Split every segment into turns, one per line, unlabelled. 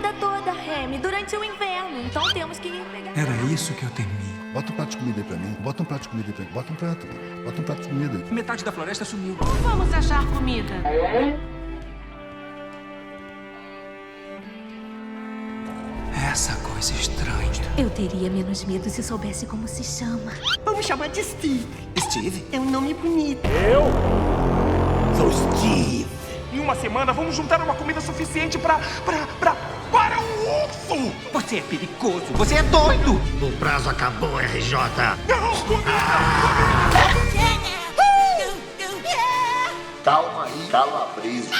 vida toda, Remy, durante o inverno. Então temos que pegar...
Era isso que eu temia.
Bota um prato de comida aí pra mim. Bota um prato de comida aí pra mim. Bota um prato. Bota um prato de comida aí.
Metade da floresta sumiu.
Vamos achar comida.
Essa coisa estranha.
Eu teria menos medo se soubesse como se chama.
Vamos chamar de Steve.
Steve?
É um nome bonito.
Sou Steve.
Em uma semana, vamos juntar uma comida suficiente para um urso!
Você é perigoso, você é doido! O prazo acabou, RJ.
Calma aí, calabreso.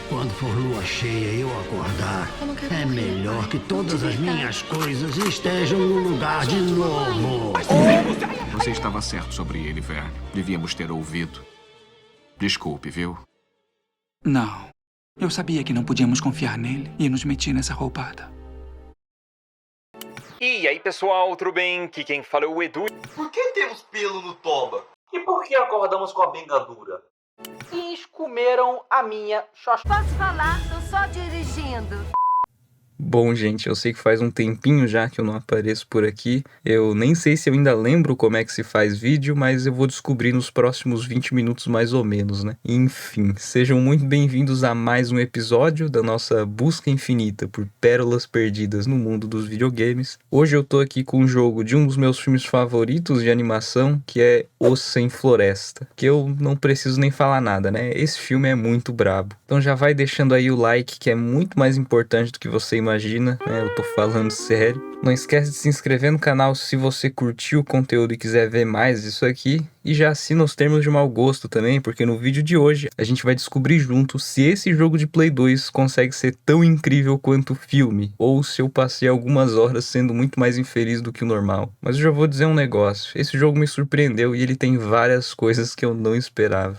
Quando for lua cheia e eu acordar, é melhor que todas as minhas coisas estejam no lugar de novo.
Você estava certo sobre ele, Ver. Devíamos ter ouvido. Desculpe, viu?
Não. Eu sabia que não podíamos confiar nele e nos meti nessa roubada.
E aí, pessoal, tudo bem? Aqui quem fala é o Edu.
Por que temos pelo no toba?
E por que acordamos com a bengadura? Eles comeram a minha xoxa.
Posso falar? Tô só dirigindo.
Bom, gente, eu sei que faz um tempinho já que eu não apareço por aqui. Eu nem sei se eu ainda lembro como é que se faz vídeo, mas eu vou descobrir nos próximos 20 minutos mais ou menos, né? Enfim, sejam muito bem-vindos a mais um episódio da nossa busca infinita por pérolas perdidas no mundo dos videogames. Hoje eu tô aqui com um jogo de um dos meus filmes favoritos de animação, que é Os Sem Floresta, que eu não preciso nem falar nada, né? Esse filme é muito brabo. Então já vai deixando aí o like, que é muito mais importante do que você imagina, né? Eu tô falando sério. Não esquece de se inscrever no canal se você curtiu o conteúdo e quiser ver mais disso aqui. E já assina os termos de mau gosto também, porque no vídeo de hoje a gente vai descobrir junto se esse jogo de Play 2 consegue ser tão incrível quanto o filme, ou se eu passei algumas horas sendo muito mais infeliz do que o normal. Mas eu já vou dizer um negócio, esse jogo me surpreendeu e ele tem várias coisas que eu não esperava.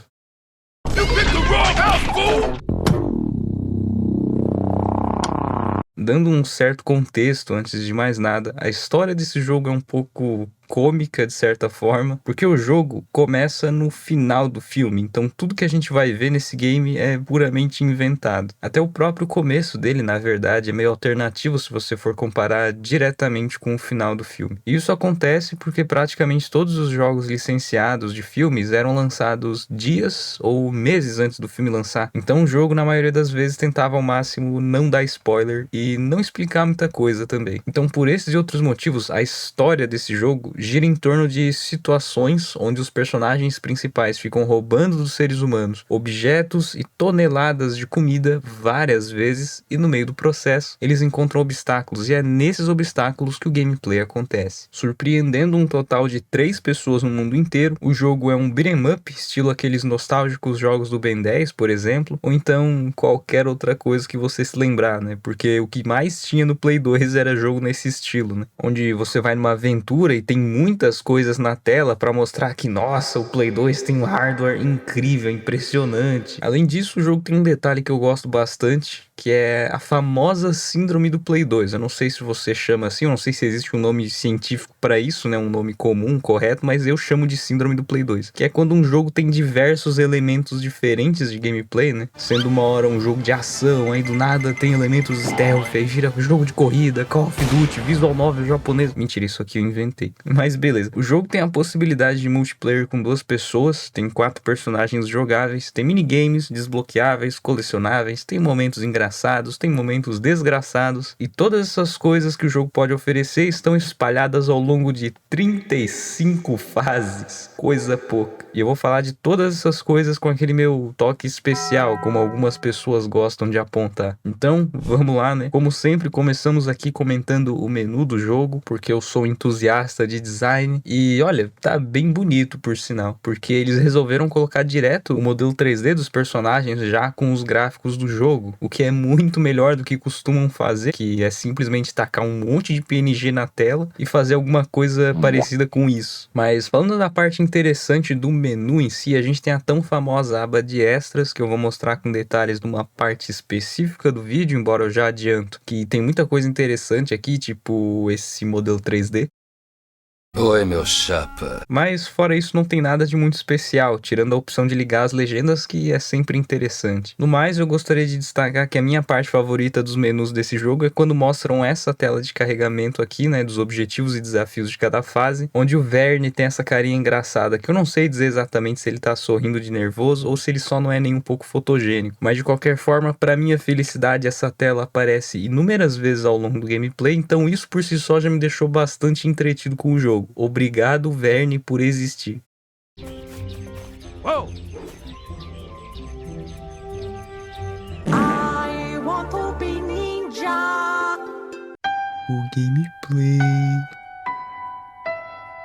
Dando um certo contexto, antes de mais nada, a história desse jogo é um pouco cômica de certa forma, porque o jogo começa no final do filme, então tudo que a gente vai ver nesse game é puramente inventado. Até o próprio começo dele, na verdade, é meio alternativo se você for comparar diretamente com o final do filme. E isso acontece porque praticamente todos os jogos licenciados de filmes eram lançados dias ou meses antes do filme lançar, então o jogo na maioria das vezes tentava ao máximo não dar spoiler e não explicar muita coisa também. Então por esses e outros motivos, a história desse jogo gira em torno de situações onde os personagens principais ficam roubando dos seres humanos objetos e toneladas de comida várias vezes e no meio do processo eles encontram obstáculos e é nesses obstáculos que o gameplay acontece. Surpreendendo um total de 3 pessoas no mundo inteiro, o jogo é um beat'em up, estilo aqueles nostálgicos jogos do Ben 10, por exemplo, ou então qualquer outra coisa que você se lembrar, né? Porque o que mais tinha no Play 2 era jogo nesse estilo, né? Onde você vai numa aventura e tem muitas coisas na tela para mostrar que, nossa, o Play 2 tem um hardware incrível, impressionante. Além disso, o jogo tem um detalhe que eu gosto bastante, que é a famosa síndrome do Play 2. Eu não sei se você chama assim, eu não sei se existe um nome científico para isso, né, um nome comum, correto, mas eu chamo de síndrome do Play 2, que é quando um jogo tem diversos elementos diferentes de gameplay, né, sendo uma hora um jogo de ação, aí do nada tem elementos stealth, aí vira jogo de corrida, Call of Duty, visual novel japonês. Mentira, isso aqui eu inventei. Mas beleza, o jogo tem a possibilidade de multiplayer com 2 pessoas, tem 4 personagens jogáveis, tem minigames desbloqueáveis, colecionáveis, tem momentos engraçados, tem momentos desgraçados, e todas essas coisas que o jogo pode oferecer estão espalhadas ao longo de 35 fases, coisa pouca. E eu vou falar de todas essas coisas com aquele meu toque especial, como algumas pessoas gostam de apontar. Então, vamos lá, né? Como sempre, começamos aqui comentando o menu do jogo, porque eu sou entusiasta de design, e olha, tá bem bonito por sinal, porque eles resolveram colocar direto o modelo 3D dos personagens já com os gráficos do jogo, o que é muito melhor do que costumam fazer, que é simplesmente tacar um monte de PNG na tela e fazer alguma coisa parecida com isso. Mas falando da parte interessante do menu em si, a gente tem a tão famosa aba de extras, que eu vou mostrar com detalhes numa parte específica do vídeo, embora eu já adianto que tem muita coisa interessante aqui, tipo esse modelo 3D.
Oi, meu chapa.
Mas fora isso não tem nada de muito especial, tirando a opção de ligar as legendas, que é sempre interessante. No mais, eu gostaria de destacar que a minha parte favorita dos menus desse jogo é quando mostram essa tela de carregamento aqui, né, dos objetivos e desafios de cada fase, onde o Verne tem essa carinha engraçada, que eu não sei dizer exatamente se ele tá sorrindo de nervoso ou se ele só não é nem um pouco fotogênico. Mas de qualquer forma, para minha felicidade, essa tela aparece inúmeras vezes ao longo do gameplay, então isso por si só já me deixou bastante entretido com o jogo. Obrigado, Verne, por existir.
Uou!
I want to be ninja.
O gameplay...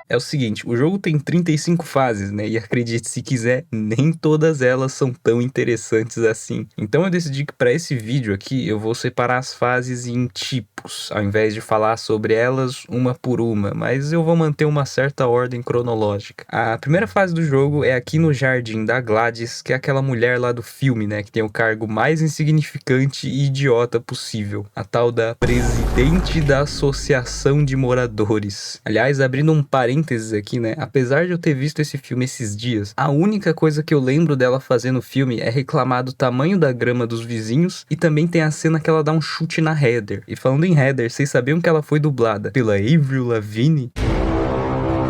É o seguinte, o jogo tem 35 fases, né? E acredite se quiser, nem todas elas são tão interessantes assim. Então eu decidi que para esse vídeo aqui eu vou separar as fases em tipos, ao invés de falar sobre elas uma por uma, mas eu vou manter uma certa ordem cronológica. A primeira fase do jogo é aqui no Jardim da Gladys, que é aquela mulher lá do filme, né? Que tem o cargo mais insignificante e idiota possível. A tal da Presidente da Associação de Moradores. Aliás, abrindo um parênteses aqui, né? Apesar de eu ter visto esse filme esses dias, a única coisa que eu lembro dela fazer no filme é reclamar do tamanho da grama dos vizinhos e também tem a cena que ela dá um chute na Heather. E falando em Heather, vocês sabiam que ela foi dublada pela Avril Lavigne?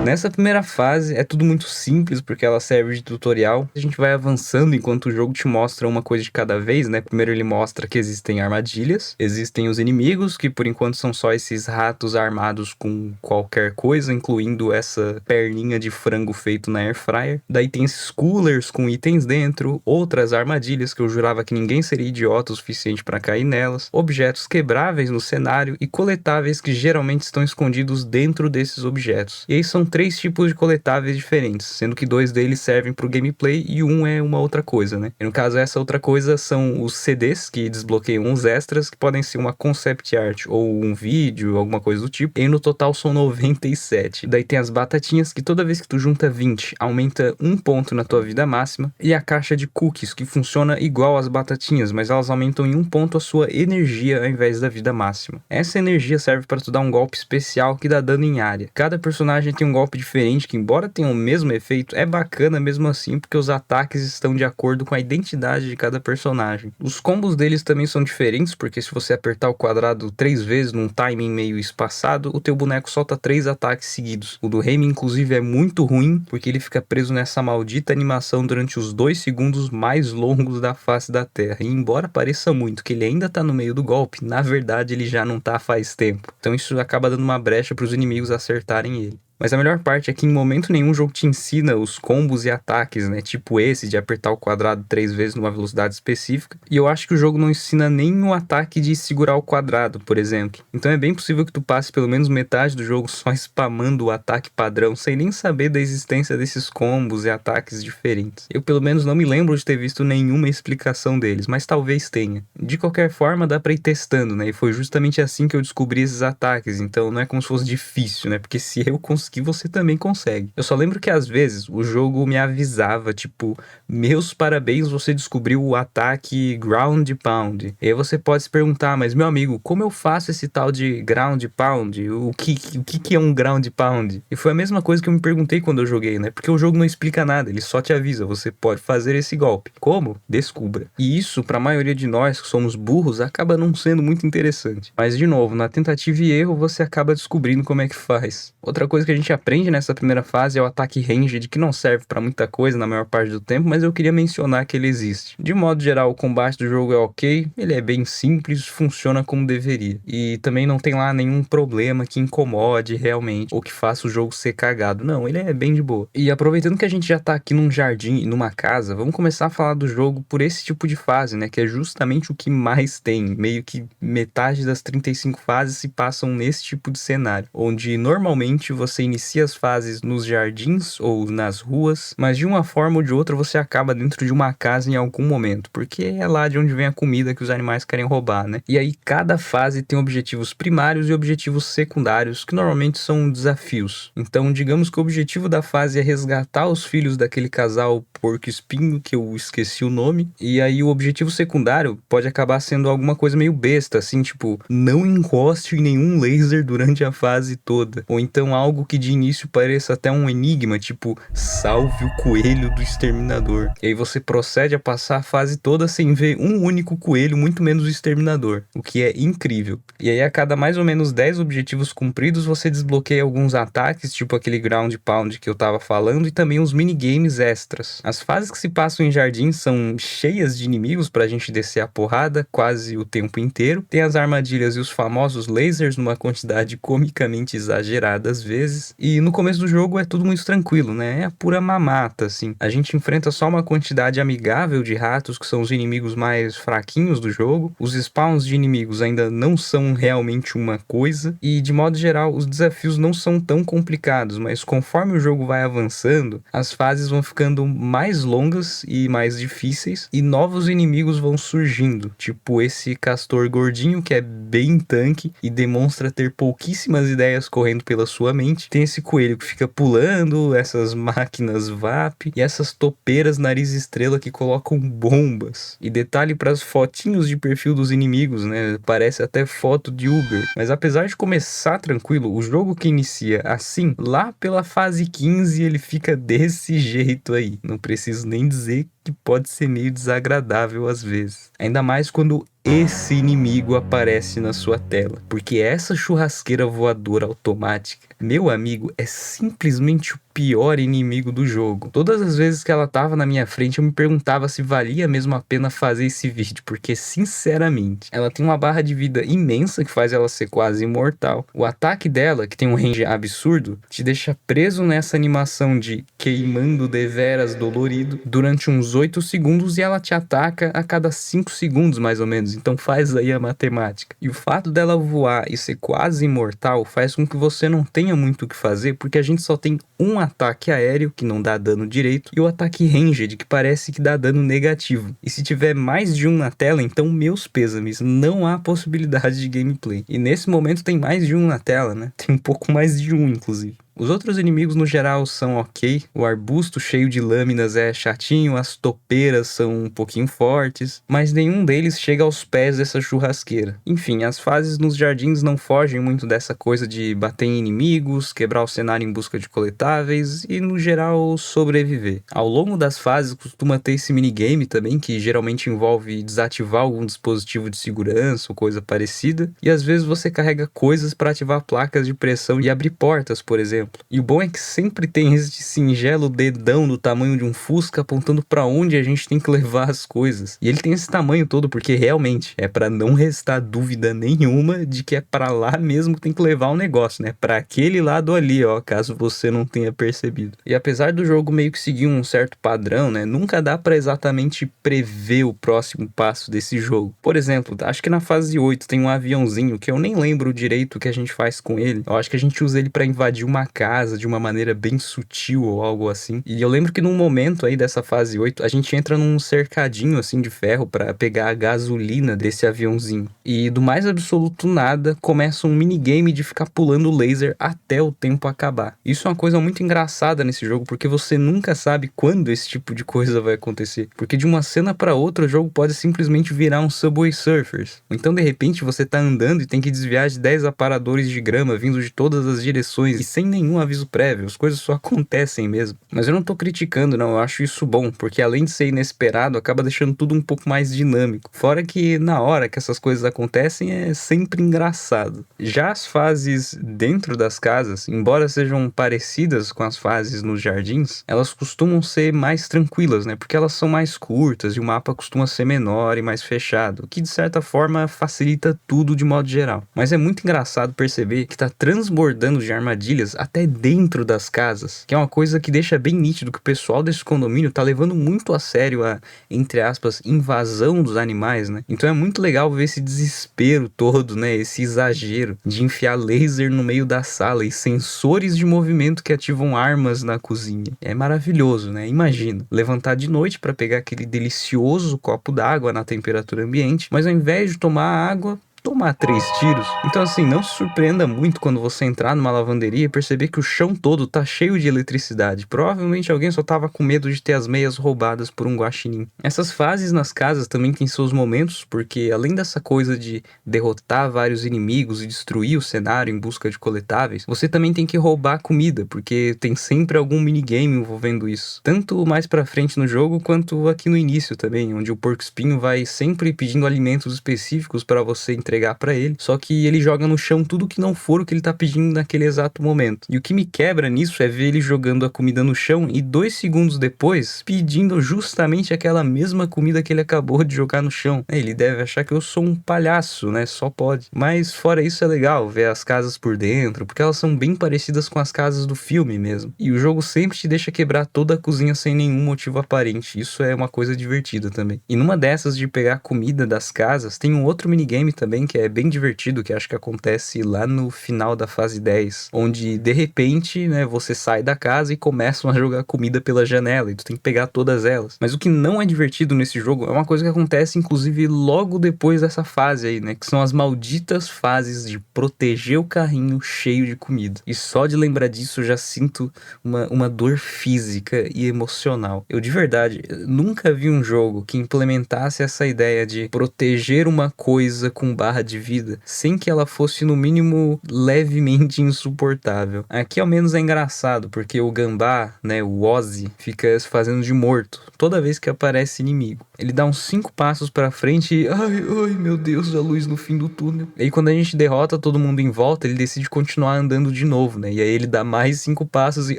Nessa primeira fase é tudo muito simples porque ela serve de tutorial. A gente vai avançando enquanto o jogo te mostra uma coisa de cada vez, né? Primeiro ele mostra que existem armadilhas, existem os inimigos, que por enquanto são só esses ratos armados com qualquer coisa, incluindo essa perninha de frango feito na air fryer. Daí tem esses coolers com itens dentro, outras armadilhas que eu jurava que ninguém seria idiota o suficiente para cair nelas, objetos quebráveis no cenário e coletáveis que geralmente estão escondidos dentro desses objetos. E aí são 3 tipos de coletáveis diferentes, sendo que 2 deles servem para o gameplay e um é uma outra coisa, né? E no caso, essa outra coisa são os CDs, que desbloqueiam uns extras, que podem ser uma concept art ou um vídeo, alguma coisa do tipo, e no total são 97. Daí tem as batatinhas, que toda vez que tu junta 20, aumenta 1 ponto na tua vida máxima, e a caixa de cookies, que funciona igual às batatinhas, mas elas aumentam em 1 ponto a sua energia ao invés da vida máxima. Essa energia serve para tu dar um golpe especial que dá dano em área. Cada personagem tem um golpe diferente, que embora tenha o mesmo efeito, é bacana mesmo assim, porque os ataques estão de acordo com a identidade de cada personagem. Os combos deles também são diferentes, porque se você apertar o quadrado 3 vezes num timing meio espaçado, o teu boneco solta 3 ataques seguidos. O do Remy, inclusive, é muito ruim, porque ele fica preso nessa maldita animação durante os 2 segundos mais longos da face da Terra. E embora pareça muito que ele ainda tá no meio do golpe, na verdade ele já não tá faz tempo. Então isso acaba dando uma brecha para os inimigos acertarem ele. Mas a melhor parte é que em momento nenhum o jogo te ensina os combos e ataques, né? Tipo esse de apertar o quadrado 3 vezes numa velocidade específica. E eu acho que o jogo não ensina nem o ataque de segurar o quadrado, por exemplo. Então é bem possível que tu passe pelo menos metade do jogo só spamando o ataque padrão, sem nem saber da existência desses combos e ataques diferentes. Eu pelo menos não me lembro de ter visto nenhuma explicação deles, mas talvez tenha. De qualquer forma dá pra ir testando, né? E foi justamente assim que eu descobri esses ataques, então não é como se fosse difícil, né? Porque se eu conseguir, você também consegue. Eu só lembro que às vezes o jogo me avisava, tipo, meus parabéns, você descobriu o ataque Ground Pound. E aí você pode se perguntar, mas meu amigo, como eu faço esse tal de Ground Pound? O que é um Ground Pound? E foi a mesma coisa que eu me perguntei quando eu joguei, né? Porque o jogo não explica nada, ele só te avisa, você pode fazer esse golpe. Como? Descubra. E isso, pra maioria de nós que somos burros, acaba não sendo muito interessante. Mas de novo, na tentativa e erro, você acaba descobrindo como é que faz. Outra coisa que a gente aprende nessa primeira fase é o ataque ranged, que não serve pra muita coisa na maior parte do tempo, mas eu queria mencionar que ele existe. De modo geral, o combate do jogo é ok, ele é bem simples, funciona como deveria. E também não tem lá nenhum problema que incomode realmente, ou que faça o jogo ser cagado. Não, ele é bem de boa. E aproveitando que a gente já tá aqui num jardim e numa casa, vamos começar a falar do jogo por esse tipo de fase, né? Que é justamente o que mais tem. Meio que metade das 35 fases se passam nesse tipo de cenário, onde normalmente você inicia as fases nos jardins ou nas ruas, mas de uma forma ou de outra você acaba dentro de uma casa em algum momento, porque é lá de onde vem a comida que os animais querem roubar, né? E aí cada fase tem objetivos primários e objetivos secundários, que normalmente são desafios. Então digamos que o objetivo da fase é resgatar os filhos daquele casal porco-espinho, que eu esqueci o nome, e aí o objetivo secundário pode acabar sendo alguma coisa meio besta, assim, tipo, não encoste em nenhum laser durante a fase toda, ou então algo que que de início pareça até um enigma, tipo, salve o coelho do exterminador. E aí você procede a passar a fase toda sem ver um único coelho, muito menos o exterminador, o que é incrível. E aí a cada mais ou menos 10 objetivos cumpridos, você desbloqueia alguns ataques, tipo aquele ground pound que eu tava falando, e também os minigames extras. As fases que se passam em jardins são cheias de inimigos pra gente descer a porrada quase o tempo inteiro. Tem as armadilhas e os famosos lasers numa quantidade comicamente exagerada às vezes. E no começo do jogo é tudo muito tranquilo, né? É a pura mamata, assim. A gente enfrenta só uma quantidade amigável de ratos, que são os inimigos mais fraquinhos do jogo. Os spawns de inimigos ainda não são realmente uma coisa. E de modo geral, os desafios não são tão complicados, mas conforme o jogo vai avançando, as fases vão ficando mais longas e mais difíceis, e novos inimigos vão surgindo, tipo esse castor gordinho que é bem tanque e demonstra ter pouquíssimas ideias correndo pela sua mente. Tem esse coelho que fica pulando, essas máquinas VAP e essas topeiras nariz estrela que colocam bombas. E detalhe para as fotinhos de perfil dos inimigos, né? Parece até foto de Uber. Mas apesar de começar tranquilo, o jogo que inicia assim, lá pela fase 15 ele fica desse jeito aí. Não preciso nem dizer que pode ser meio desagradável às vezes. Ainda mais quando esse inimigo aparece na sua tela. Porque essa churrasqueira voadora automática, meu amigo, é simplesmente o pior inimigo do jogo. Todas as vezes que ela tava na minha frente, eu me perguntava se valia mesmo a pena fazer esse vídeo. Porque, sinceramente, ela tem uma barra de vida imensa que faz ela ser quase imortal. O ataque dela, que tem um range absurdo, te deixa preso nessa animação de queimando deveras dolorido durante uns 8 segundos, e ela te ataca a cada 5 segundos mais ou menos. Então faz aí a matemática. E o fato dela voar e ser quase imortal faz com que você não tenha muito o que fazer, porque a gente só tem um ataque aéreo que não dá dano direito e o ataque ranged que parece que dá dano negativo. E se tiver mais de um na tela, então meus pêsames, não há possibilidade de gameplay. E nesse momento tem mais de um na tela, né? Tem um pouco mais de um, inclusive. Os outros inimigos no geral são ok, o arbusto cheio de lâminas é chatinho, as topeiras são um pouquinho fortes, mas nenhum deles chega aos pés dessa churrasqueira. Enfim, as fases nos jardins não fogem muito dessa coisa de bater em inimigos, quebrar o cenário em busca de coletáveis e no geral sobreviver. Ao longo das fases costuma ter esse minigame também, que geralmente envolve desativar algum dispositivo de segurança ou coisa parecida, e às vezes você carrega coisas para ativar placas de pressão e abrir portas, por exemplo. E o bom é que sempre tem esse singelo dedão do tamanho de um Fusca apontando para onde a gente tem que levar as coisas. E ele tem esse tamanho todo porque realmente é para não restar dúvida nenhuma de que é para lá mesmo que tem que levar o negócio, né? Para aquele lado ali, ó, caso você não tenha percebido. E apesar do jogo meio que seguir um certo padrão, né? Nunca dá para exatamente prever o próximo passo desse jogo. Por exemplo, acho que na fase 8 tem um aviãozinho que eu nem lembro direito o que a gente faz com ele. Eu acho que a gente usa ele para invadir uma casa de uma maneira bem sutil ou algo assim. E eu lembro que num momento aí dessa fase 8, a gente entra num cercadinho assim de ferro para pegar a gasolina desse aviãozinho. E do mais absoluto nada, começa um minigame de ficar pulando laser até o tempo acabar. Isso é uma coisa muito engraçada nesse jogo, porque você nunca sabe quando esse tipo de coisa vai acontecer. Porque de uma cena para outra, o jogo pode simplesmente virar um Subway Surfers. Então de repente você tá andando e tem que desviar de 10 aparadores de grama vindo de todas as direções e sem nenhum aviso prévio, as coisas só acontecem mesmo. Mas eu não tô criticando não, eu acho isso bom, porque além de ser inesperado, acaba deixando tudo um pouco mais dinâmico. Fora que na hora que essas coisas acontecem é sempre engraçado. Já as fases dentro das casas, embora sejam parecidas com as fases nos jardins, elas costumam ser mais tranquilas, né? Porque elas são mais curtas e o mapa costuma ser menor e mais fechado, o que de certa forma facilita tudo de modo geral. Mas é muito engraçado perceber que tá transbordando de armadilhas até dentro das casas, que é uma coisa que deixa bem nítido que o pessoal desse condomínio tá levando muito a sério a, entre aspas, invasão dos animais, né? Então é muito legal ver esse desespero todo, né? Esse exagero de enfiar laser no meio da sala e sensores de movimento que ativam armas na cozinha. É maravilhoso, né? Imagina, levantar de noite para pegar aquele delicioso copo d'água na temperatura ambiente, mas ao invés de tomar água, tomar 3 tiros. Então assim, não se surpreenda muito quando você entrar numa lavanderia e perceber que o chão todo tá cheio de eletricidade. Provavelmente alguém só tava com medo de ter as meias roubadas por um guaxinim. Essas fases nas casas também têm seus momentos, porque além dessa coisa de derrotar vários inimigos e destruir o cenário em busca de coletáveis, você também tem que roubar comida, porque tem sempre algum minigame envolvendo isso. Tanto mais pra frente no jogo, quanto aqui no início também, onde o porco-espinho vai sempre pedindo alimentos específicos para você entregar para ele, só que ele joga no chão tudo que não for o que ele tá pedindo naquele exato momento. E o que me quebra nisso é ver ele jogando a comida no chão e 2 segundos depois pedindo justamente aquela mesma comida que ele acabou de jogar no chão. Ele deve achar que eu sou um palhaço, né? Só pode. Mas fora isso é legal ver as casas por dentro, porque elas são bem parecidas com as casas do filme mesmo. E o jogo sempre te deixa quebrar toda a cozinha sem nenhum motivo aparente. Isso é uma coisa divertida também. E numa dessas de pegar comida das casas, tem um outro minigame também que é bem divertido, que acho que acontece lá no final da fase 10, onde de repente, né, você sai da casa e começam a jogar comida pela janela e tu tem que pegar todas elas. Mas o que não é divertido nesse jogo é uma coisa que acontece inclusive logo depois dessa fase aí, né, que são as malditas fases de proteger o carrinho cheio de comida. E só de lembrar disso eu já sinto uma dor física e emocional. Eu de verdade nunca vi um jogo que implementasse essa ideia de proteger uma coisa com barra de vida sem que ela fosse no mínimo levemente insuportável. Aqui ao menos é engraçado, porque o Gambá, né, o Ozzy, fica se fazendo de morto toda vez que aparece inimigo. Ele dá uns 5 passos pra frente e ai meu Deus, a luz no fim do túnel. E aí quando a gente derrota todo mundo em volta, ele decide continuar andando de novo, né? E aí ele dá mais 5 passos e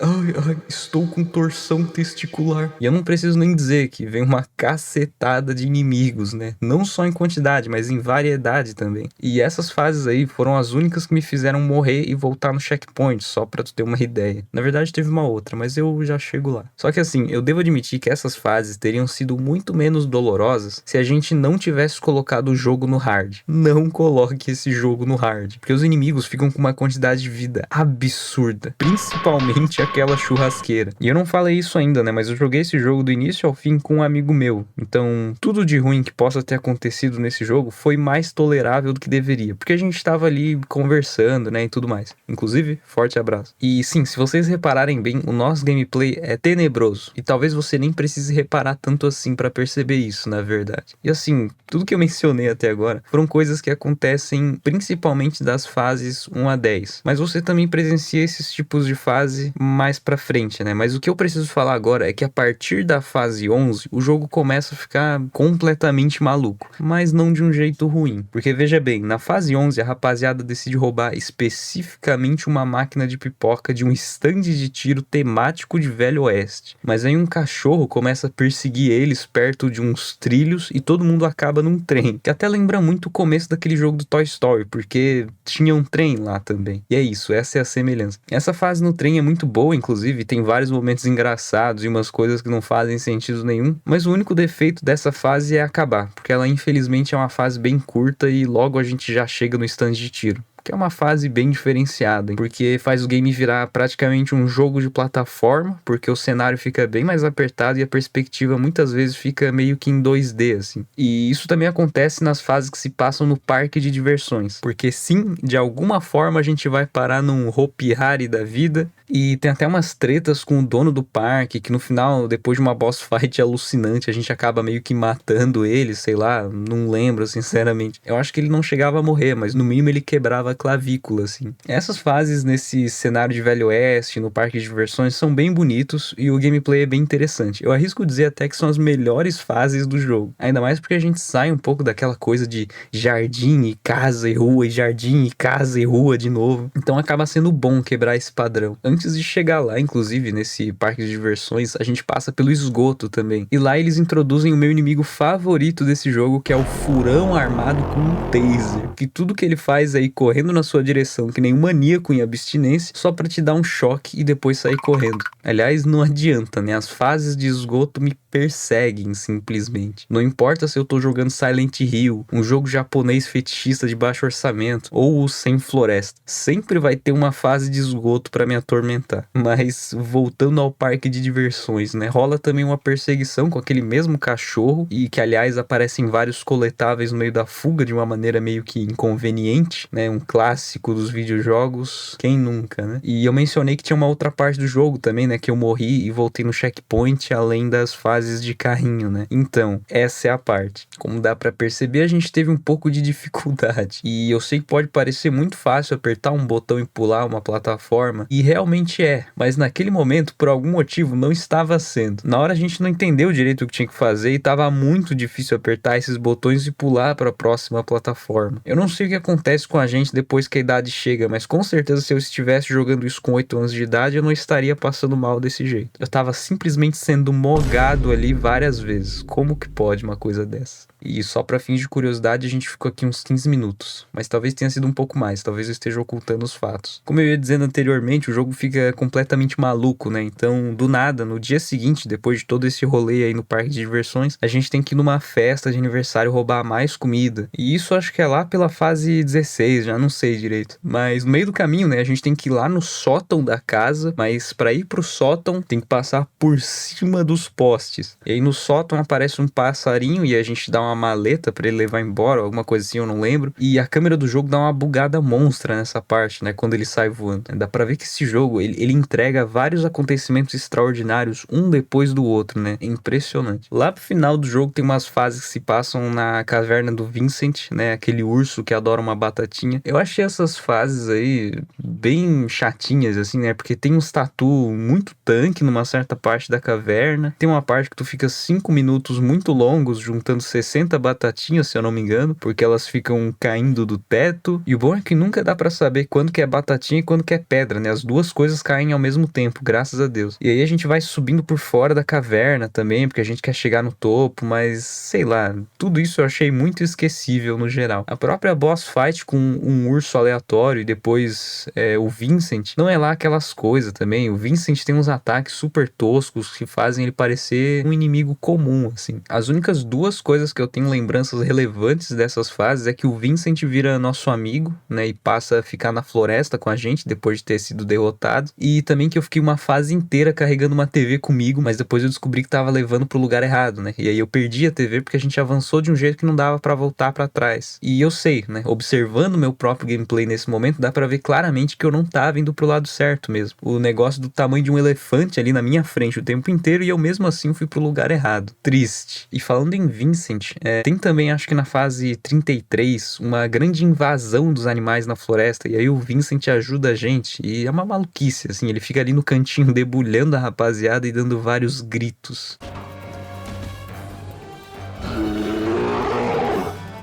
ai, estou com torção testicular. E eu não preciso nem dizer que vem uma cacetada de inimigos, né? Não só em quantidade, mas em variedade também. E essas fases aí foram as únicas que me fizeram morrer e voltar no checkpoint, só pra tu ter uma ideia. Na verdade teve uma outra, mas eu já chego lá. Só que assim, eu devo admitir que essas fases teriam sido muito menos dolorosas se a gente não tivesse colocado o jogo no hard. Não coloque esse jogo no hard, porque os inimigos ficam com uma quantidade de vida absurda, principalmente aquela churrasqueira. E eu não falei isso ainda, né, mas eu joguei esse jogo do início ao fim com um amigo meu, então tudo de ruim que possa ter acontecido nesse jogo foi mais tolerável do que deveria, porque a gente tava ali conversando, né, e tudo mais. Inclusive, forte abraço. E sim, se vocês repararem bem, o nosso gameplay é tenebroso, e talvez você nem precise reparar tanto assim pra perceber isso, na verdade. E assim, tudo que eu mencionei até agora foram coisas que acontecem principalmente das fases 1 a 10, mas você também presencia esses tipos de fase mais pra frente, né? Mas o que eu preciso falar agora é que a partir da fase 11, o jogo começa a ficar completamente maluco, mas não de um jeito ruim, porque veja bem, na fase 11 a rapaziada decide roubar especificamente uma máquina de pipoca de um stand de tiro temático de Velho Oeste, mas aí um cachorro começa a perseguir eles perto de uns trilhos e todo mundo acaba num trem, que até lembra muito o começo daquele jogo do Toy Story, porque tinha um trem lá também. E é isso, essa é a semelhança. Essa fase no trem é muito boa, inclusive, tem vários momentos engraçados e umas coisas que não fazem sentido nenhum, mas o único defeito dessa fase é acabar, porque ela infelizmente é uma fase bem curta e logo a gente já chega no stand de tiro. Que é uma fase bem diferenciada, hein? Porque faz o game virar praticamente um jogo de plataforma, porque o cenário fica bem mais apertado e a perspectiva muitas vezes fica meio que em 2D, assim. E isso também acontece nas fases que se passam no parque de diversões, porque sim, de alguma forma a gente vai parar num Hopi Hari da vida, e tem até umas tretas com o dono do parque, que no final, depois de uma boss fight alucinante, a gente acaba meio que matando ele, sei lá, não lembro sinceramente. Eu acho que ele não chegava a morrer, mas no mínimo ele quebrava a clavícula, assim. Essas fases nesse cenário de Velho Oeste, no parque de diversões, são bem bonitos e o gameplay é bem interessante. Eu arrisco dizer até que são as melhores fases do jogo. Ainda mais porque a gente sai um pouco daquela coisa de jardim e casa e rua, e jardim e casa e rua de novo. Então acaba sendo bom quebrar esse padrão. Antes de chegar lá, inclusive, nesse parque de diversões, a gente passa pelo esgoto também. E lá eles introduzem o meu inimigo favorito desse jogo, que é o furão armado com um taser. Que tudo que ele faz é ir correndo correndo na sua direção que nem um maníaco em abstinência, só pra te dar um choque e depois sair correndo. Aliás, não adianta, né? As fases de esgoto me perseguem simplesmente. Não importa se eu tô jogando Silent Hill, um jogo japonês fetichista de baixo orçamento, ou o Sem Floresta. Sempre vai ter uma fase de esgoto pra me atormentar. Mas voltando ao parque de diversões, né? Rola também uma perseguição com aquele mesmo cachorro, e que aliás aparecem vários coletáveis no meio da fuga de uma maneira meio que inconveniente, né? Um clássico dos videojogos, quem nunca, né? E eu mencionei que tinha uma outra parte do jogo também, né? Que eu morri e voltei no checkpoint, além das fases de carrinho, né? Então, essa é a parte. Como dá pra perceber, a gente teve um pouco de dificuldade. E eu sei que pode parecer muito fácil apertar um botão e pular uma plataforma, e realmente é, mas naquele momento, por algum motivo, não estava sendo. Na hora a gente não entendeu direito o que tinha que fazer e tava muito difícil apertar esses botões e pular para a próxima plataforma. Eu não sei o que acontece com a gente depois que a idade chega, mas com certeza se eu estivesse jogando isso com 8 anos de idade, eu não estaria passando mal desse jeito. Eu tava simplesmente sendo mogado ali várias vezes. Como que pode uma coisa dessa? E só pra fins de curiosidade, a gente ficou aqui uns 15 minutos. Mas talvez tenha sido um pouco mais, talvez eu esteja ocultando os fatos. Como eu ia dizendo anteriormente, o jogo fica completamente maluco, né? Então, do nada, no dia seguinte, depois de todo esse rolê aí no parque de diversões, a gente tem que ir numa festa de aniversário roubar mais comida. E isso acho que é lá pela fase 16, já não sei direito. Mas no meio do caminho, né, a gente tem que ir lá no sótão da casa, mas pra ir pro sótão tem que passar por cima dos postes. E aí no sótão aparece um passarinho e a gente dá uma maleta pra ele levar embora, alguma coisa assim, eu não lembro. E a câmera do jogo dá uma bugada monstra nessa parte, né, quando ele sai voando. Dá pra ver que esse jogo, ele entrega vários acontecimentos extraordinários, um depois do outro, né, é impressionante. Lá pro final do jogo tem umas fases que se passam na caverna do Vincent, né, aquele urso que adora uma batatinha. Eu achei essas fases aí bem chatinhas, assim, né, porque tem uns tatu muito tanque numa certa parte da caverna, tem uma parte que tu fica 5 minutos muito longos juntando 60 batatinhas, se eu não me engano, porque elas ficam caindo do teto, e o bom é que nunca dá pra saber quando que é batatinha e quando que é pedra, né, as duas coisas caem ao mesmo tempo, graças a Deus. E aí a gente vai subindo por fora da caverna também, porque a gente quer chegar no topo, mas sei lá, tudo isso eu achei muito esquecível no geral. A própria boss fight com um urso aleatório e depois o Vincent, não é lá aquelas coisas também. O Vincent tem uns ataques super toscos que fazem ele parecer um inimigo comum, assim. As únicas duas coisas que eu tenho lembranças relevantes dessas fases é que o Vincent vira nosso amigo, né, e passa a ficar na floresta com a gente depois de ter sido derrotado, e também que eu fiquei uma fase inteira carregando uma TV comigo, mas depois eu descobri que tava levando pro lugar errado, né, e aí eu perdi a TV porque a gente avançou de um jeito que não dava pra voltar pra trás. E eu sei, né, observando meu próprio gameplay nesse momento, dá pra ver claramente que eu não tava indo pro lado certo mesmo. O negócio do tamanho de um elefante ali na minha frente o tempo inteiro, e eu mesmo assim fui pro lugar errado. Triste. E falando em Vincent, tem também, acho que na fase 33, uma grande invasão dos animais na floresta, e aí o Vincent ajuda a gente, e é uma maluquice, assim, ele fica ali no cantinho debulhando a rapaziada e dando vários gritos.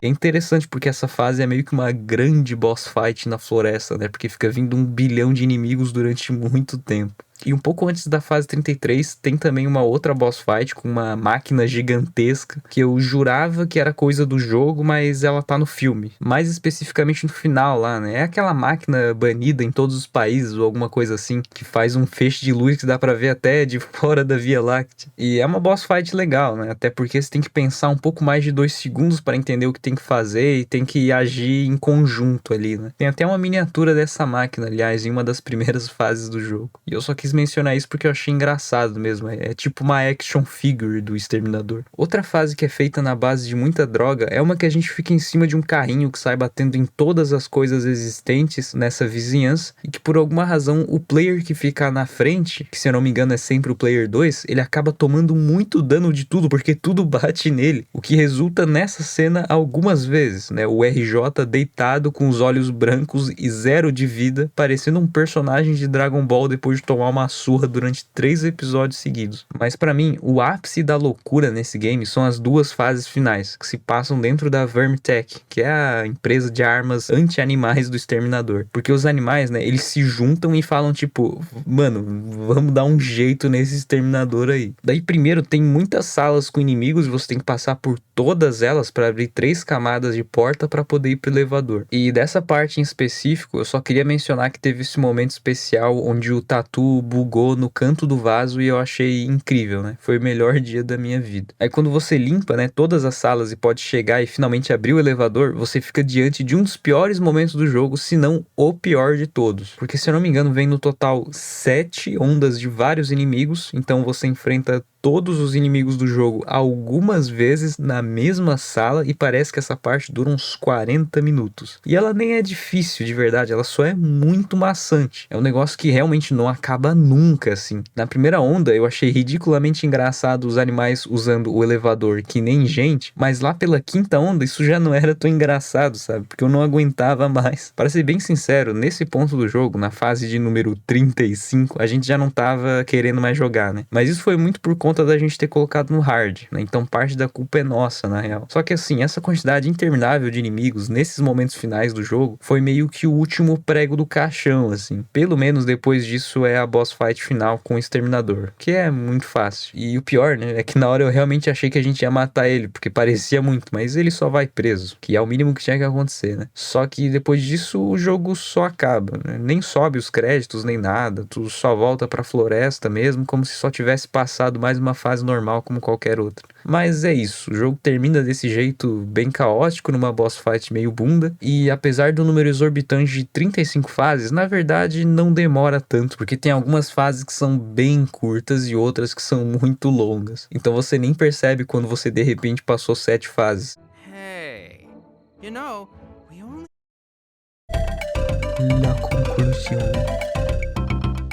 É interessante porque essa fase é meio que uma grande boss fight na floresta, né? Porque fica vindo 1 bilhão de inimigos durante muito tempo. E um pouco antes da fase 33 tem também uma outra boss fight com uma máquina gigantesca que eu jurava que era coisa do jogo, mas ela tá no filme. Mais especificamente no final lá, né? É aquela máquina banida em todos os países ou alguma coisa assim, que faz um feixe de luz que dá pra ver até de fora da Via Láctea. E é uma boss fight legal, né? Até porque você tem que pensar um pouco mais de 2 segundos para entender o que tem que fazer e tem que agir em conjunto ali, né? Tem até uma miniatura dessa máquina, aliás, em uma das primeiras fases do jogo. E eu só quis mencionar isso porque eu achei engraçado mesmo. É tipo uma action figure do Exterminador. Outra fase que é feita na base de muita droga é uma que a gente fica em cima de um carrinho que sai batendo em todas as coisas existentes nessa vizinhança e que por alguma razão o player que fica na frente, que se eu não me engano é sempre o player 2, ele acaba tomando muito dano de tudo porque tudo bate nele, o que resulta nessa cena algumas vezes, né? O RJ deitado com os olhos brancos e 0 de vida, parecendo um personagem de Dragon Ball depois de tomar uma uma surra durante 3 episódios seguidos. Mas pra mim, o ápice da loucura nesse game são as 2 fases finais, que se passam dentro da Vermintech, que é a empresa de armas anti-animais do Exterminador. Porque os animais, né, eles se juntam e falam tipo, mano, vamos dar um jeito nesse Exterminador aí. Daí primeiro tem muitas salas com inimigos e você tem que passar por todas elas para abrir 3 camadas de porta para poder ir pro elevador. E dessa parte em específico, eu só queria mencionar que teve esse momento especial onde o Tatu bugou no canto do vaso e eu achei incrível, né? Foi o melhor dia da minha vida. Aí quando você limpa, né, todas as salas e pode chegar e finalmente abrir o elevador, você fica diante de um dos piores momentos do jogo, se não o pior de todos. Porque se eu não me engano, vem no total 7 ondas de vários inimigos, então você enfrenta todos os inimigos do jogo algumas vezes na mesma sala e parece que essa parte dura uns 40 minutos. E ela nem é difícil de verdade, ela só é muito maçante. É um negócio que realmente não acaba nunca, assim. Na primeira onda eu achei ridiculamente engraçado os animais usando o elevador que nem gente, mas lá pela 5ª onda isso já não era tão engraçado, sabe? Porque eu não aguentava mais. Para ser bem sincero, nesse ponto do jogo, na fase de número 35, a gente já não tava querendo mais jogar, né? Mas isso foi muito por conta da gente ter colocado no hard, né? Então parte da culpa é nossa, na real. Só que assim, essa quantidade interminável de inimigos nesses momentos finais do jogo foi meio que o último prego do caixão, assim. Pelo menos depois disso é a boss fight final com o Exterminador, que é muito fácil. E o pior, né, é que na hora eu realmente achei que a gente ia matar ele, porque parecia muito, mas ele só vai preso, que é o mínimo que tinha que acontecer, né? Só que depois disso o jogo só acaba, né? Nem sobe os créditos, nem nada, tu só volta pra floresta mesmo, como se só tivesse passado mais uma fase normal como qualquer outra. Mas é isso, o jogo termina desse jeito bem caótico, numa boss fight meio bunda, e apesar do número exorbitante de 35 fases, na verdade não demora tanto, porque tem algumas fases que são bem curtas e outras que são muito longas. Então você nem percebe quando você de repente passou 7 fases.
Hey, you know, we only...
La conclusão.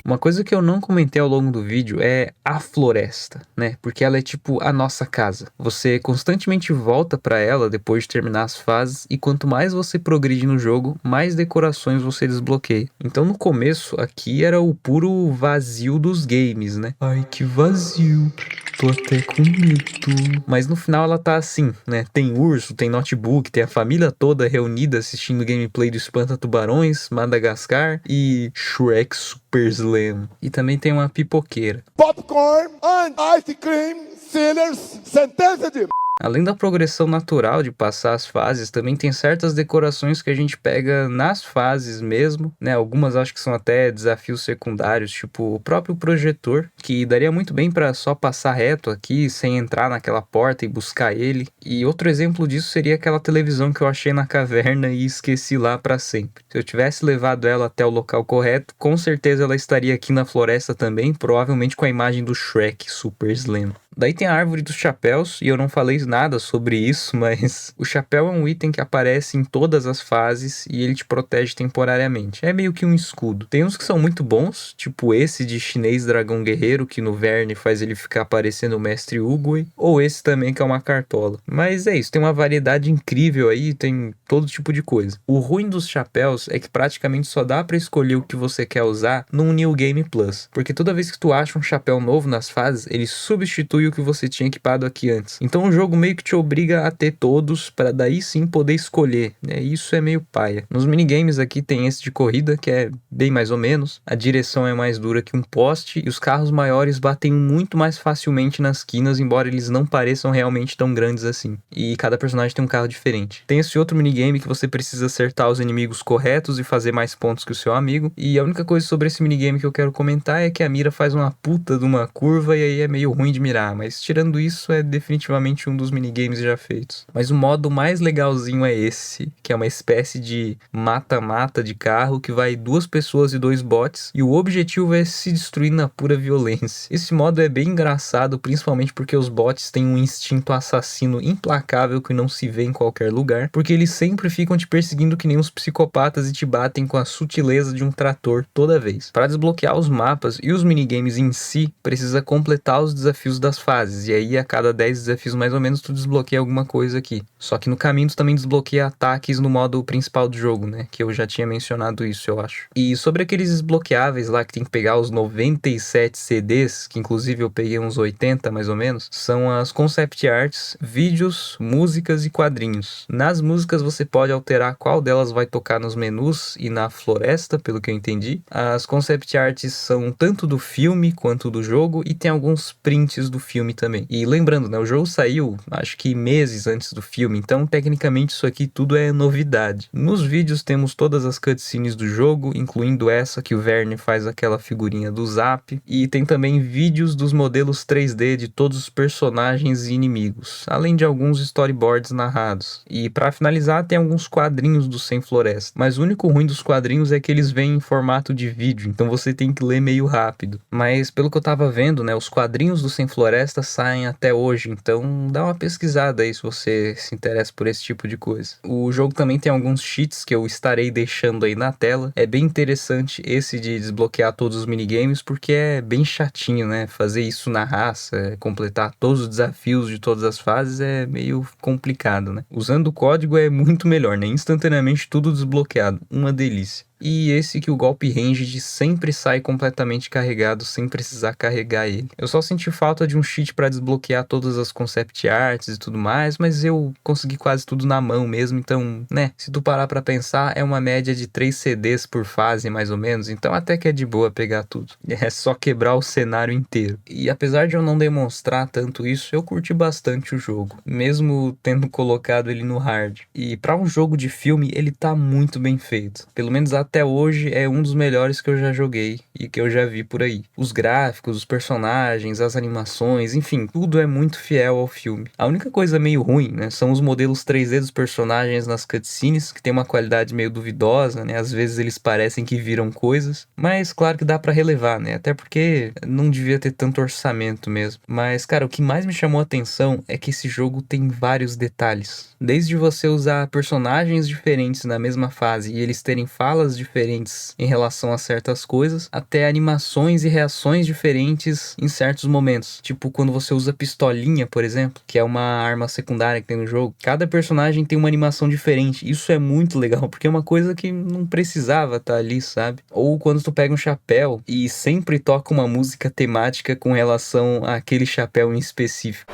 Uma coisa que eu não comentei ao longo do vídeo é a floresta, né? Porque ela é tipo a nossa casa. Você constantemente volta pra ela depois de terminar as fases e quanto mais você progride no jogo, mais decorações você desbloqueia. Então no começo aqui era o puro vazio dos games, né? Ai, que vazio. Tô até com medo. Mas no final ela tá assim, né? Tem urso, tem notebook, tem a família toda reunida assistindo gameplay do Espanta Tubarões, Madagascar e Shrek Super Slam. E também tem uma pipoqueira.
Popcorn and ice cream, Steelers, sentença de...
Além da progressão natural de passar as fases, também tem certas decorações que a gente pega nas fases mesmo, né? Algumas acho que são até desafios secundários, tipo o próprio projetor, que daria muito bem para só passar reto aqui, sem entrar naquela porta e buscar ele. E outro exemplo disso seria aquela televisão que eu achei na caverna e esqueci lá para sempre. Se eu tivesse levado ela até o local correto, com certeza ela estaria aqui na floresta também, provavelmente com a imagem do Shrek Super Slam. Daí tem a árvore dos chapéus, e eu não falei nada sobre isso, mas o chapéu é um item que aparece em todas as fases e ele te protege temporariamente. É meio que um escudo. Tem uns que são muito bons, tipo esse de chinês dragão guerreiro, que no Verne faz ele ficar parecendo o mestre Uguay, ou esse também que é uma cartola. Mas é isso, tem uma variedade incrível aí, tem todo tipo de coisa. O ruim dos chapéus é que praticamente só dá pra escolher o que você quer usar num New Game Plus, porque toda vez que tu acha um chapéu novo nas fases, ele substitui o que você tinha equipado aqui antes. Então o jogo meio que te obriga a ter todos para daí sim poder escolher, né? Isso é meio paia. Nos minigames aqui tem esse de corrida que é bem mais ou menos, a direção é mais dura que um poste e os carros maiores batem muito mais facilmente nas quinas, embora eles não pareçam realmente tão grandes assim. E cada personagem tem um carro diferente. Tem esse outro minigame que você precisa acertar os inimigos corretos e fazer mais pontos que o seu amigo. E a única coisa sobre esse minigame que eu quero comentar é que a mira faz uma puta de uma curva e aí é meio ruim de mirar. Mas tirando isso, é definitivamente um dos minigames já feitos. Mas o modo mais legalzinho é esse, que é uma espécie de mata-mata de carro que vai 2 pessoas e 2 bots, e o objetivo é se destruir na pura violência. Esse modo é bem engraçado, principalmente porque os bots têm um instinto assassino implacável que não se vê em qualquer lugar, porque eles sempre ficam te perseguindo que nem uns psicopatas e te batem com a sutileza de um trator toda vez. Para desbloquear os mapas e os minigames em si, precisa completar os desafios das as fases. E aí, a cada 10 desafios mais ou menos, tu desbloqueia alguma coisa aqui. Só que no caminho tu também desbloqueia ataques no modo principal do jogo, né? Que eu já tinha mencionado isso, eu acho. E sobre aqueles desbloqueáveis lá que tem que pegar os 97 CDs, que inclusive eu peguei uns 80 mais ou menos, são as concept arts, vídeos, músicas e quadrinhos. Nas músicas você pode alterar qual delas vai tocar nos menus e na floresta, pelo que eu entendi. As concept arts são tanto do filme quanto do jogo e tem alguns prints do filme também. E lembrando, né, o jogo saiu acho que meses antes do filme, então tecnicamente isso aqui tudo é novidade. Nos vídeos temos todas as cutscenes do jogo, incluindo essa que o Verne faz aquela figurinha do Zap, e tem também vídeos dos modelos 3D de todos os personagens e inimigos, além de alguns storyboards narrados. E para finalizar tem alguns quadrinhos do Sem Floresta, mas o único ruim dos quadrinhos é que eles vêm em formato de vídeo, então você tem que ler meio rápido. Mas pelo que eu tava vendo, né, os quadrinhos do Sem Floresta saem até hoje, então dá uma pesquisada aí se você se interessa por esse tipo de coisa. O jogo também tem alguns cheats que eu estarei deixando aí na tela. É bem interessante esse de desbloquear todos os minigames, porque é bem chatinho, né? Fazer isso na raça, completar todos os desafios de todas as fases é meio complicado, né? Usando o código é muito melhor, né? Instantaneamente tudo desbloqueado, uma delícia. E esse que o golpe ranged sempre sai completamente carregado sem precisar carregar ele. Eu só senti falta de um cheat para desbloquear todas as concept arts e tudo mais, mas eu consegui quase tudo na mão mesmo, então, né, se tu parar pra pensar, é uma média de 3 CDs por fase mais ou menos, então até que é de boa pegar tudo. É só quebrar o cenário inteiro. E apesar de eu não demonstrar tanto isso, eu curti bastante o jogo, mesmo tendo colocado ele no hard. E para um jogo de filme, ele tá muito bem feito. Pelo menos até hoje é um dos melhores que eu já joguei e que eu já vi por aí. Os gráficos, os personagens, as animações, enfim, tudo é muito fiel ao filme. A única coisa meio ruim, né, são os modelos 3D dos personagens nas cutscenes, que tem uma qualidade meio duvidosa, né, às vezes eles parecem que viram coisas, mas claro que dá pra relevar, né, até porque não devia ter tanto orçamento mesmo. Mas, cara, o que mais me chamou a atenção é que esse jogo tem vários detalhes. Desde você usar personagens diferentes na mesma fase e eles terem falas diferentes em relação a certas coisas, até animações e reações diferentes em certos momentos. Tipo quando você usa pistolinha, por exemplo, que é uma arma secundária que tem no jogo. Cada personagem tem uma animação diferente. Isso é muito legal, porque é uma coisa que não precisava estar ali, sabe? Ou quando tu pega um chapéu e sempre toca uma música temática com relação àquele chapéu em específico.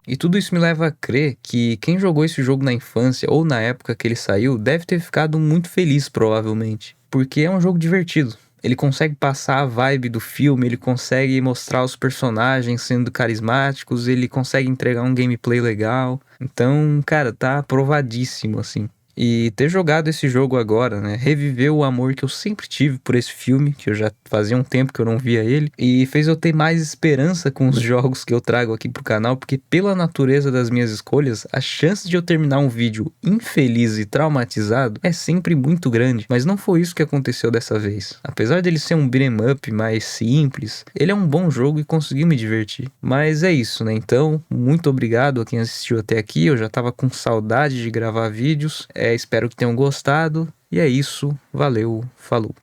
E tudo isso me leva a crer que quem jogou esse jogo na infância ou na época que ele saiu deve ter ficado muito feliz, provavelmente. Porque é um jogo divertido. Ele consegue passar a vibe do filme, ele consegue mostrar os personagens sendo carismáticos, ele consegue entregar um gameplay legal. Então, cara, tá aprovadíssimo, assim. E ter jogado esse jogo agora, né, reviveu o amor que eu sempre tive por esse filme, que eu já fazia um tempo que eu não via ele, e fez eu ter mais esperança com os jogos que eu trago aqui pro canal, porque pela natureza das minhas escolhas, a chance de eu terminar um vídeo infeliz e traumatizado é sempre muito grande, mas não foi isso que aconteceu dessa vez. Apesar dele ser um beat'em up mais simples, ele é um bom jogo e conseguiu me divertir. Mas é isso, né, então, muito obrigado a quem assistiu até aqui, eu já tava com saudade de gravar vídeos, espero que tenham gostado. E é isso. Valeu. Falou.